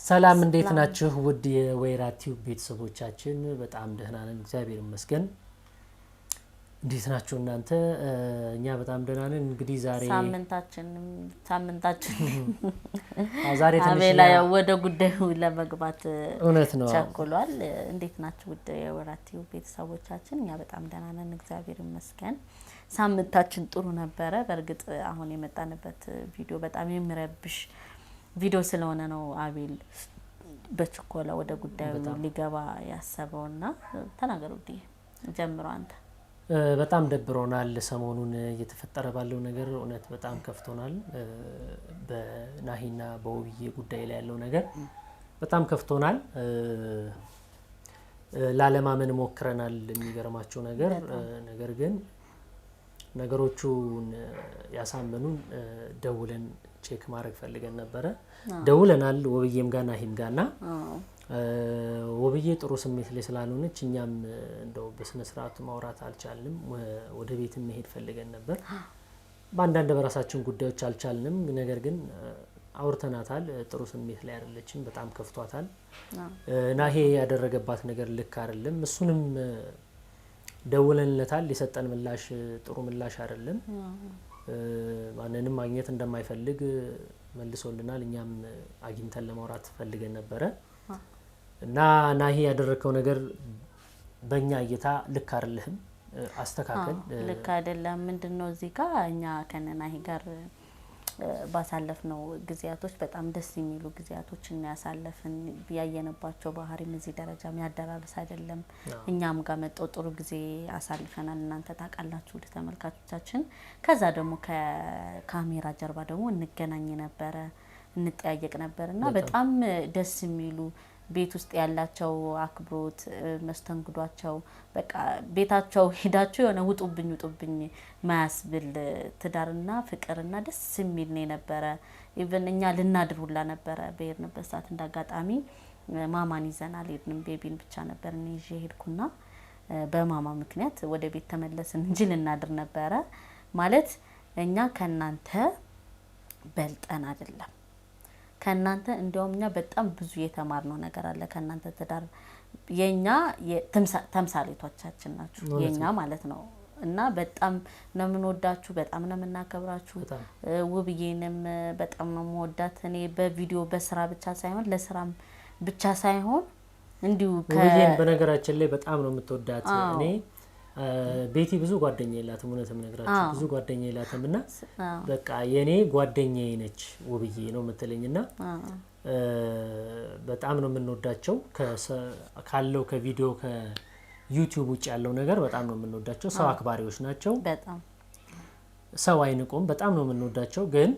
ሰላም እንዴት ናችሁ? ውድ የወይራ ቲዩብ ቤተሰቦቻችን በጣም ደህና ነን፣ እግዚአብሔር ይመስገን። እንዴት ናችሁ እናንተ? እኛ በጣም ደህና ነን። እንግዲህ ዛሬ ሳምንታችን ዛሬ አቤላ ወደ ጉዳዩ ለመግባት እውነት ነው ቸኩሏል። እንዴት ናችሁ ውድ የወይራ ቲዩብ ቤተሰቦቻችን? እኛ በጣም ደህና ነን፣ እግዚአብሔር ይመስገን። ሳምንታችን ጥሩ ነበረ። በእርግጥ አሁን የመጣንበት ቪዲዮ በጣም የሚረብሽ ቪዲዮ ስለሆነ ነው አቤል በችኮላ ወደ ጉዳዩ ሊገባ ያሰበውና ተናገሩ ጀምሮ አንተ። በጣም ደብሮናል። ሰሞኑን እየተፈጠረ ባለው ነገር እውነት በጣም ከፍቶናል። በናሂና በውብዬ ጉዳይ ላይ ያለው ነገር በጣም ከፍቶናል። ላለማመን ሞክረናል። የሚገርማቸው ነገር ግን ነገሮቹን ያሳመኑን ደውለን ቼክ ማድረግ ፈልገን ነበረ። ደውለናል ውብዬም ጋር ናሂም ጋርና ውብዬ ጥሩ ስሜት ላይ ስላልሆነች እኛም እንደው በስነ ስርዓቱ ማውራት አልቻልንም። ወደ ቤት መሄድ ፈልገን ነበር። በአንዳንድ በራሳችን ጉዳዮች አልቻልንም። ነገር ግን አውርተናታል። ጥሩ ስሜት ላይ አይደለችም። በጣም ከፍቷታል። ናሂ ያደረገባት ነገር ልክ አይደለም። እሱንም ደውለንለታል። የሰጠን ምላሽ ጥሩ ምላሽ አይደለም። ማንንም ማግኘት እንደማይፈልግ መልሶልናል። እኛም አግኝተን ለማውራት ፈልገን ነበረ እና ናሂ ያደረከው ነገር በእኛ እይታ ልክ አይደለም፣ አስተካከል። ልክ አይደለም። ምንድነው እዚህ ጋር እኛ ከናሂ ጋር ባሳለፍነው ጊዜያቶች በጣም ደስ የሚሉ ጊዜያቶችን ያሳለፍን ያየነባቸው ባህሪም እዚህ ደረጃ የሚያደራርስ አይደለም። እኛም ጋር መጥቶ ጥሩ ጊዜ አሳልፈናል። እናንተ ታውቃላችሁ ተመልካቾቻችን። ከዛ ደግሞ ከካሜራ ጀርባ ደግሞ እንገናኝ ነበረ፣ እንጠያየቅ ነበርና በጣም ደስ የሚሉ ቤት ውስጥ ያላቸው አክብሮት መስተንግዷቸው በቃ ቤታቸው ሄዳችሁ የሆነ ውጡብኝ ማያስብል ትዳርና ፍቅርና ደስ የሚል ነው ነበረ። ኢቭን እኛ ልናድር ሁላ ነበረ በሄድንበት ሰዓት እንዳጋጣሚ ማማን ይዘን አልሄድንም። ቤቢን ብቻ ነበር እኔ ይዤ ሄድኩና በማማ ምክንያት ወደ ቤት ተመለስን እንጂ ልናድር ነበረ። ማለት እኛ ከናንተ በልጠን አይደለም። ከናንተ እንደውም እኛ በጣም ብዙ የተማርነው ነገር አለ። ከናንተ ትዳር የኛ ተምሳሌቶቻችን ናችሁ የኛ ማለት ነው። እና በጣም ነው የምንወዳችሁ፣ በጣም ነው የምናከብራችሁ። ውብዬንም በጣም ነው የምወዳት እኔ በቪዲዮ በስራ ብቻ ሳይሆን ለስራም ብቻ ሳይሆን እንዲሁ ውብዬን በነገራችን ላይ በጣም ነው የምትወዳት። እኔ ቤቲ ብዙ ጓደኛ የላትም፣ እውነትም ነግራችሁ ብዙ ጓደኛ የላትም እና በቃ የኔ ጓደኛዬ ነች ውብዬ ነው የምትለኝና በጣም ነው የምንወዳቸው። ካለው ከቪዲዮ ከዩቲዩብ ውጭ ያለው ነገር በጣም ነው የምንወዳቸው። ሰው አክባሪዎች ናቸው። በጣም ሰው አይንቁም። በጣም ነው የምንወዳቸው። ግን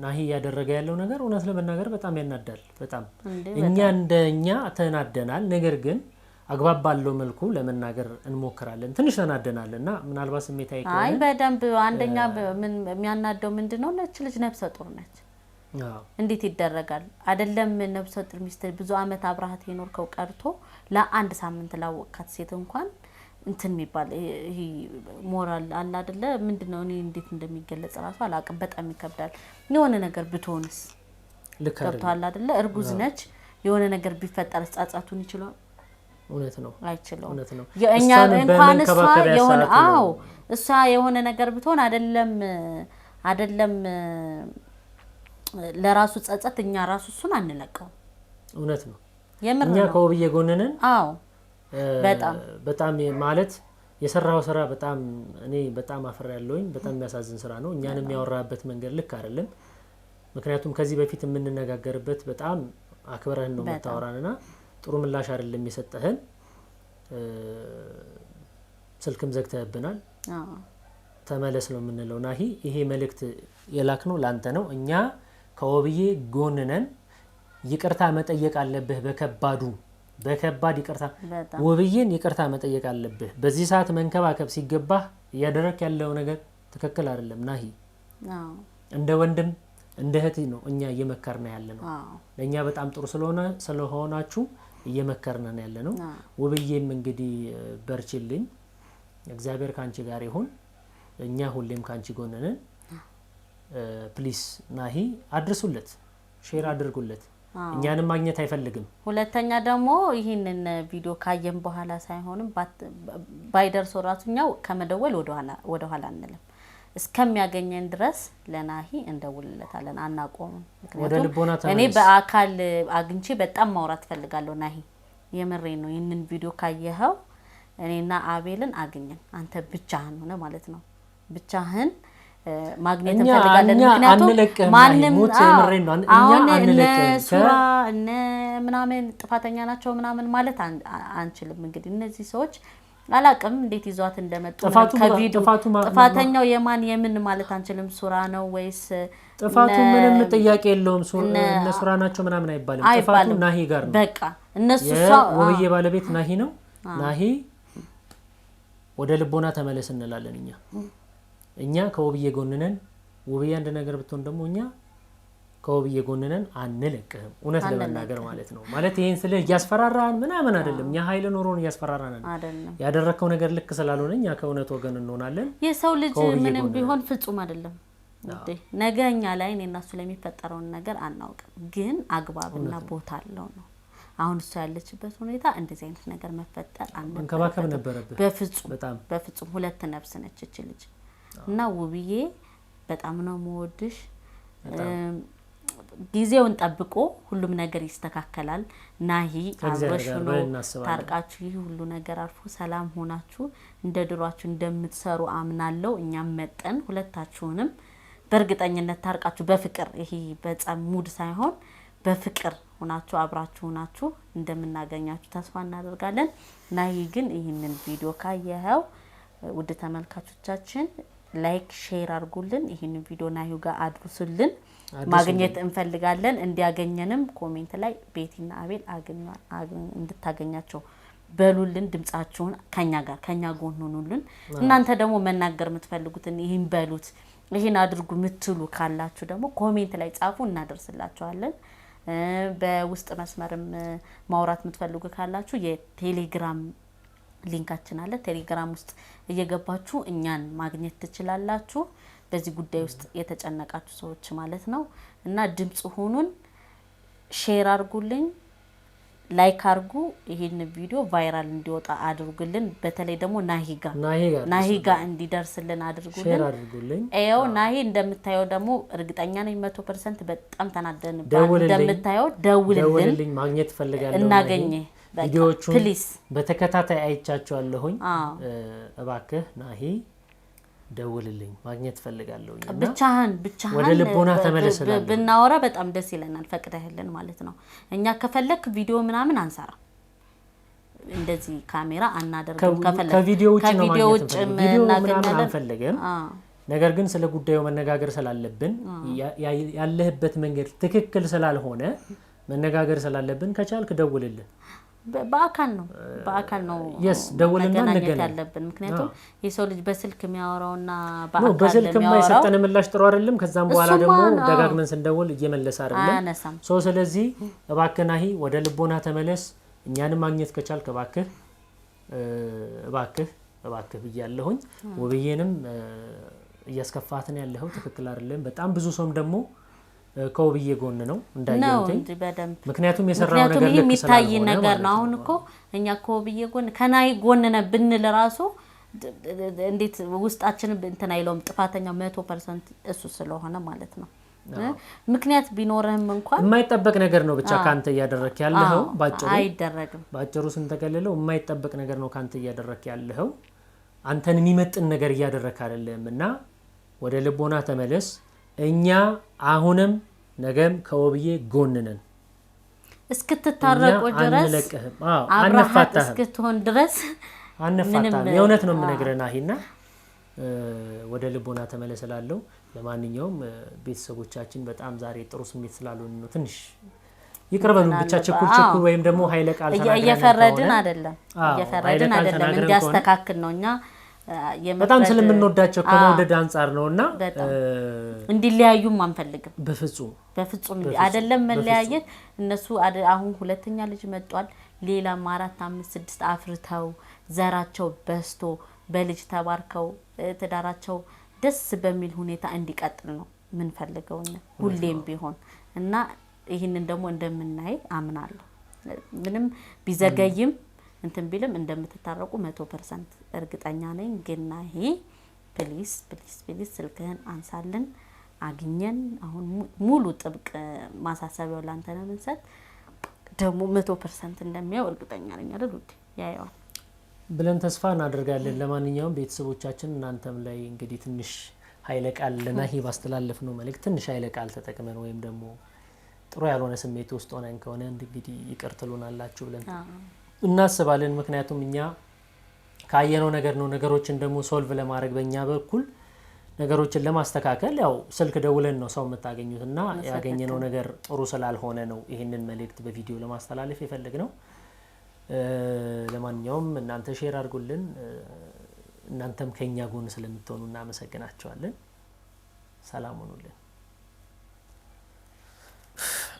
ናሂ ያደረገ ያለው ነገር እውነት ለመናገር በጣም ያናዳል። በጣም እኛ እንደኛ ተናደናል። ነገር ግን አግባብ ባለው መልኩ ለመናገር እንሞክራለን። ትንሽ ተናደናልና ምናልባት ስሜታዊ ከሆነ አይ በደንብ አንደኛ ምን የሚያናደው ምንድነው ነች ልጅ ነፍሰ ጡር ነች። እንዴት ይደረጋል? አይደለም ነፍሰ ጡር ሚስት ብዙ አመት አብራሃት የኖርከው ቀርቶ ለአንድ ሳምንት ላወቃት ሴት እንኳን እንትን የሚባል ይሄ ሞራል አለ አይደለ? ምንድነው እኔ እንዴት እንደሚገለጽ ራሱ አላውቅም። በጣም ይከብዳል። የሆነ ነገር ብትሆንስ ልክ አይደለ? እርጉዝ ነች። የሆነ ነገር ቢፈጠር ጻጻቱን ይችላል። እውነት ነው አይችልም። እውነት ነው። እኛ እንኳን እሷ የሆነ ነገር ብትሆን አይደለም ለራሱ ጸጸት እኛ ራሱ እሱን አንለቀው። እውነት ነው። እኛ ከውብዬ ጎን ነን። አዎ በጣም ማለት የሰራው ስራ በጣም እኔ በጣም አፈራለሁኝ። በጣም የሚያሳዝን ስራ ነው። እኛንም ያወራበት መንገድ ልክ አይደለም። ምክንያቱም ከዚህ በፊት የምንነጋገርበት በጣም አክብረን ነው መታወራንና ጥሩ ምላሽ አይደለም የሰጠህን። ስልክም ዘግተህብናል። ተመለስ ነው የምንለው። ናሂ ይሄ መልእክት የላክነው ላንተ ነው። እኛ ከውብዬ ጎን ነን። ይቅርታ መጠየቅ አለብህ። በከባድ ይቅርታ ውብዬን ይቅርታ መጠየቅ አለብህ። በዚህ ሰዓት መንከባከብ ሲገባህ እያደረክ ያለው ነገር ትክክል አይደለም ናሂ። እንደ ወንድም እንደ እህት ነው እኛ እየመከርና ያለ ነው። ለኛ በጣም ጥሩ ስለሆናችሁ እየመከርና ያለ ነው። ውብዬም እንግዲህ በርችልኝ፣ እግዚአብሔር ካንቺ ጋር ይሁን። እኛ ሁሌም ካንቺ ጎን ነን። ፕሊስ ናሂ አድርሱለት፣ ሼር አድርጉለት። እኛንም ማግኘት አይፈልግም ሁለተኛ ደግሞ ይሄንን ቪዲዮ ካየን በኋላ ሳይሆንም ባይደርሰው ራሱኛው ከመደወል ወደ ኋላ አንልም እስከሚያገኘን ድረስ ለናሂ እንደውልለታለን አናቆም ምክንያቱም እኔ በአካል አግኝቼ በጣም ማውራት ፈልጋለሁ ናሂ የምሬ ነው ይሄንን ቪዲዮ ካየኸው እኔና አቤልን አግኘን አንተ ብቻህን ሆነ ማለት ነው ብቻህን ማግኘት እንፈልጋለን ምክንያቱም ማንንም ሱራ እነ ምናምን ጥፋተኛ ናቸው ምናምን ማለት አንችልም እንግዲህ እነዚህ ሰዎች አላቅም እንዴት ይዟት እንደመጡ ከቪዲዮ ጥፋተኛው የምን ማለት አንችልም ሱራ ነው ወይስ ጥፋቱ ምንም ጥያቄ የለውም እነ ሱራ ናቸው ምናምን አይባልም ጥፋቱ ናሂ ጋር ነው በቃ እነሱ ወብዬ ባለቤት ናሂ ነው ናሂ ወደ ልቦና ተመለስ እንላለን እኛ ከወብዬ ጎንነን ወብዬ አንድ ነገር ብትሆን ደግሞ እኛ ከወብዬ ጎንነን አንለቅህም እውነት ለመናገር ማለት ነው ማለት ይሄን ስለ ያስፈራራን ምናምን አይደለም እኛ ኃይለ ኖሮን ያስፈራራን አይደለም ያደረከው ነገር ልክ ስላልሆነ እኛ ከእውነት ወገን እንሆናለን የሰው ልጅ ምንም ቢሆን ፍጹም አይደለም ነገኛ ላይ እኔና እሱ ለሚፈጠረው ነገር አናውቅም ግን አግባብና ቦታ አለው ነው አሁን እሱ ያለችበት ሁኔታ እንደዚህ አይነት ነገር መፈጠር አንከባከብ ነበረበት በፍጹም ሁለት ነፍስ ነች እቺ ልጅ እና ውብዬ በጣም ነው መወድሽ ጊዜውን ጠብቆ ሁሉም ነገር ይስተካከላል ናሂ አብረሽ ነው ታርቃችሁ ይሄ ሁሉ ነገር አልፎ ሰላም ሆናችሁ እንደ ድሯችሁ እንደምትሰሩ አምናለሁ እኛም መጠን ሁለታችሁንም በእርግጠኝነት ታርቃችሁ በፍቅር ይሄ በጸም ሙድ ሳይሆን በፍቅር ሆናችሁ አብራችሁ ሆናችሁ እንደምናገኛችሁ ተስፋ እናደርጋለን ናሂ ግን ይሄንን ቪዲዮ ካየኸው ውድ ተመልካቾቻችን ላይክ ሼር አድርጉልን ይሄንን ቪዲዮ ናሂው ጋር አድርሱልን ማግኘት እንፈልጋለን እንዲያገኘንም ኮሜንት ላይ ቤቲና አቤል እንድታገኛቸው በሉልን ድምጻችሁን ከኛ ጎን ሆኑልን እናንተ ደግሞ መናገር የምትፈልጉትን ይሄን በሉት ይሄን አድርጉ ምትሉ ካላችሁ ደግሞ ኮሜንት ላይ ጻፉ እናደርስላችኋለን በውስጥ መስመርም ማውራት የምትፈልጉ ካላችሁ የቴሌግራም ሊንካችን አለ ቴሌግራም ውስጥ እየገባችሁ እኛን ማግኘት ትችላላችሁ በዚህ ጉዳይ ውስጥ የተጨነቃችሁ ሰዎች ማለት ነው እና ድምጽ ሆኑን ሼር አድርጉልኝ ላይክ አድርጉ ይሄን ቪዲዮ ቫይራል እንዲወጣ አድርጉልን በተለይ ደግሞ ናሂጋ እንዲደርስልን አድርጉልን ሼር አድርጉልኝ አዮ ናሂ እንደምታየው ደግሞ እርግጠኛ ነኝ 100% በጣም ተናደንባል እንደምታየው ደውልልን ማግኘት ፈልጋለሁ እናገኘ ቪዲዮቹን በተከታታይ አይቻቸዋለሁኝ እባክህ ናሂ ደውልልኝ ማግኘት ፈልጋለሁ ብቻህን ወደ ልቦና ተመለስልን ብናወራ በጣም ደስ ይለናል ፈቅደህልን ማለት ነው እኛ ከፈለክ ቪዲዮ ምናምን አንሰራ እንደዚህ ካሜራ አናደርግም ከፈለክ ከቪዲዮ ውጭ ምናምን አንፈልግም ነገር ግን ስለ ጉዳዩ መነጋገር ስላለብን ያለህበት መንገድ ትክክል ስላልሆነ መነጋገር ስላለብን ከቻልክ ደውልልን በአካል ነው ደውልና እንገናኝ ያለብን ምክንያቱም የሰው ልጅ በስልክ የሚያወራውና በስልክ የማይሰጠን ምላሽ ጥሩ አይደለም ከዛም በኋላ ደግሞ ደጋግመን ስንደውል እየመለሰ አይደለም ስለዚህ እባክህ ናሂ ወደ ልቦና ተመለስ እኛንም ማግኘት ከቻልክ እባክህ ብያለሁኝ ወብዬንም እያስከፋትን ያለው ትክክል አይደለም በጣም ብዙ ሰውም ደግሞ ከወብዬ ጎን ነው እንዳይያንተኝ ምክንያቱም የሰራው ነገር ልክ የሚታይ ነገር ነው አሁን እኮ እኛ ከወብዬ ጎን ከናሂ ጎን ነን ብንል ራሱ እንዴት ውስጣችን እንትን አይለውም ጥፋተኛው 100% እሱ ስለሆነ ማለት ነው ምክንያት ቢኖርህም እንኳን የማይጠበቅ ነገር ነው ብቻ ካንተ ያደረክ ያለው ባጭሩ ስንተከለለው የማይጠበቅ ነገር ነው ካንተ ያደረክ ያለው አንተን የሚመጥን ነገር ያደረክ አይደለምና ወደ ልቦና ተመለስ እኛ አሁንም ነገም ከወብዬ ጎን ነን እስክትታረቁ ድረስ አንፋታህ እስክትሆን ድረስ አንፋታህ የእውነት ነው የምነግርህ ናሂና ወደ ልቦና ተመለሰላለው ለማንኛውም ቤተሰቦቻችን በጣም ዛሬ ጥሩ ስሜት ስላልሆነ ነው ትንሽ ይቅርበሉ ብቻ ቸኩል ወይም ደግሞ ኃይለ ቃል ተናግረን እየፈረድን አይደለም እንዲያስተካክል ነውኛ በጣም ስለምንወዳቸው ከመውደድ አንፃር ነውና እንዲለያዩም አንፈልግም በፍጹም አይደለም መለያየት እነሱ አሁን ሁለተኛ ልጅ መጥቷል ሌላ 4 5 6 አፍርተው ዘራቸው በስቶ በልጅ ተባርከው ተዳራቸው ደስ በሚል ሁኔታ እንዲቀጥል ነው ምን ፈልገውኛ ሁሌም ቢሆን እና ይሄንን ደግሞ እንደምናይ አምናለሁ ምንም ቢዘገይም እንትን ቢልም እንደምትታረቁ 100% እርግጠኛ ነኝ ግን ናሂ ፕሊስ ስልክህን አንሳልን አግኘን አሁን ሙሉ ጥብቅ ማሳሰቢያው ላንተ ነው ምንሰጥ ደግሞ 100% እንደሚያው እርግጠኛ ነኝ አይደል ውዴ ያያው ብለን ተስፋ እናደርጋለን ለማንኛውም ቤተሰቦቻችን እናንተም ላይ እንግዲህ ትንሽ ኃይለ ቃል ለናሂ ባስተላለፍነው መልእክት ትንሽ ኃይለ ቃል ተጠቅመን ወይም ደግሞ ጥሩ ያልሆነ ስሜት ውስጥ ሆነን ከሆነ እንግዲህ ይቅርትሉናላችሁ ብለን እናስባለን ምክንያቱም እኛ ካየነው ነገር ነው ነገሮችን ደግሞ ሶልቭ ለማድረግ በእኛ በኩል ነገሮችን ለማስተካከል ያው ስልክ ደውለን ነው ሰው መታገኙትና ያገኘነው ነገር ጥሩ ስላልሆነ ነው ይሄንን መልእክት በቪዲዮ ለማስተላለፍ የፈለግነው ለማንኛውም እናንተ ሼር አድርጉልን እናንተም ከኛ ጎን ስለምትሆኑ እናመሰግናችኋለን ሰላም ሁኑልን